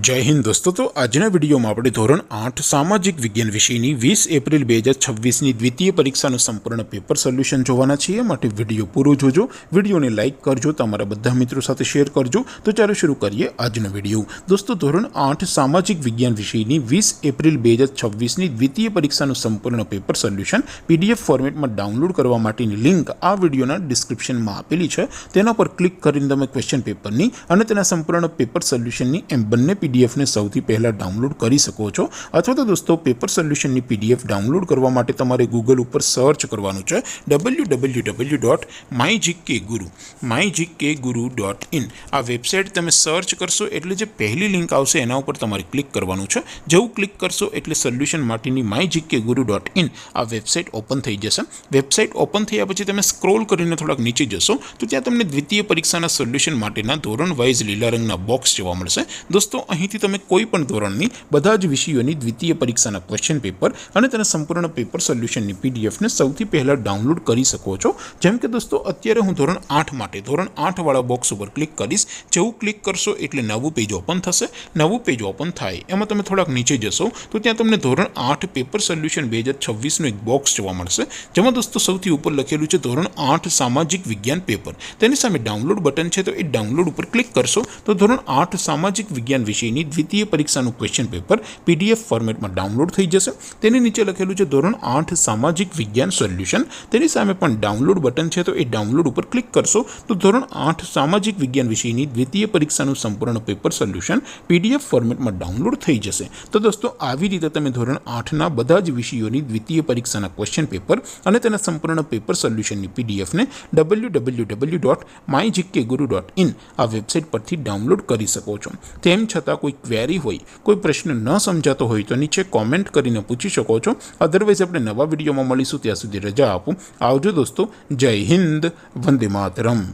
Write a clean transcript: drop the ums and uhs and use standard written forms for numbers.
जय हिंद दोस्तों। तो आज विडियो में આપણે ધોરણ 8 સામાજિક વિજ્ઞાન વિષયની 20 એપ્રિલ 2026ની દ્વિતીય પરીક્ષાનું સંપૂર્ણ પેપર સોલ્યુશન જોવાના છીએ। માટે વિડિયો પૂરો જોજો, વિડિયોને લાઈક કરજો, તમારા બધા મિત્રો સાથે શેર કરજો। તો ચાલો શરૂ કરીએ આજનો વિડિયો। દોસ્તો ધોરણ 8 સામાજિક વિજ્ઞાન વિષયની 20 એપ્રિલ 2026ની દ્વિતીય પરીક્ષાનું સંપૂર્ણ પેપર સોલ્યુશન પીડીએફ ફોર્મેટમાં ડાઉનલોડ કરવા માટેની લિંક આ વિડિયોના ડિસ્ક્રિપ્શનમાં આપેલી છે। તેના પર ક્લિક કરીને તમે ક્વેશ્ચન પેપરની અને તેના સંપૂર્ણ પેપર સોલ્યુશનની એમ બંને पीडीएफ ने सौथी पहला डाउनलॉड करी सको छो। अथवा तो दोस्तों पेपर सोल्यूशन नी पीडीएफ डाउनलॉड करवा माटे तमारे गूगल पर सर्च करवानुं छे www.mygkguru.in। आ वेबसाइट तमे सर्च करशो एटले जे पहली लिंक आवशे एना उपर तमारे क्लिक करवानुं छे। जेवुं क्लिक करशो एटले सोल्यूशन माटेनी mygkguru.in आ वेबसाइट ओपन थई जशे। वेबसाइट ओपन थया पछी तमे स्क्रॉल करीने थोड़ाक नीचे जशो तो त्यां तमने द्वितीय परीक्षाना सोल्यूशन माटेना धोरण वाइज लीला रंगना बॉक्स जोवा मळशे। दोस्तों અહીંથી તમે કોઈ પણ ધોરણની બધા જ વિષયોની દ્વિતીય પરીક્ષાના ક્વેશ્ચન પેપર અને તેના સંપૂર્ણ પેપર સોલ્યુશનની પીડીએફને સૌથી પહેલાં ડાઉનલોડ કરી શકો છો। જેમ કે દોસ્તો અત્યારે હું ધોરણ 8 માટે ધોરણ 8 વાળા બોક્સ ઉપર ક્લિક કરીશ। જેવું ક્લિક કરશો એટલે નવું પેજ ઓપન થશે। નવું પેજ ઓપન થાય એમાં તમે થોડાક નીચે જશો તો ત્યાં તમને ધોરણ 8 પેપર સોલ્યુશન 2026નું એક બોક્સ જોવા મળશે। જેમાં દોસ્તો સૌથી ઉપર લખેલું છે ધોરણ 8 સામાજિક વિજ્ઞાન પેપર। તેની સામે ડાઉનલોડ બટન છે, તો એ ડાઉનલોડ ઉપર ક્લિક કરશો તો ધોરણ 8 સામાજિક વિજ્ઞાન વિષયની દ્વિતીય પરીક્ષાનું ક્વેશ્ચન પેપર પીડીએફ ફોર્મેટમાં ડાઉનલોડ થઈ જશે। તેની નીચે લખેલું છે ધોરણ 8 સામાજિક વિજ્ઞાન સોલ્યુશન। તેની સામે પણ ડાઉનલોડ બટન છે, તો એ ડાઉનલોડ ઉપર ક્લિક કરશો તો ધોરણ 8 સામાજિક વિજ્ઞાન વિષયની દ્વિતીય પરીક્ષાનું સંપૂર્ણ પેપર સોલ્યુશન પીડીએફ ફોર્મેટમાં ડાઉનલોડ થઈ જશે। તો દોસ્તો આવી રીતે તમે ધોરણ 8ના બધા જ વિષયોની દ્વિતીય પરીક્ષાના ક્વેશ્ચન પેપર અને તેના સંપૂર્ણ પેપર સોલ્યુશનની પીડીએફને www.mygkguru.in આ વેબસાઇટ પરથી ડાઉનલોડ કરી શકો છો। તેમ છતાં કોઈ ક્વેરી હોય, કોઈ પ્રશ્ન ન સમજાતો હોય તો નીચે કોમેન્ટ કરીને પૂછી શકો છો। અધરવાઇઝ આપણે નવા વિડીયોમાં મળીશું, ત્યાં સુધી રજા આપો। આવજો દોસ્તો। જય હિન્દ, વંદે માતરમ।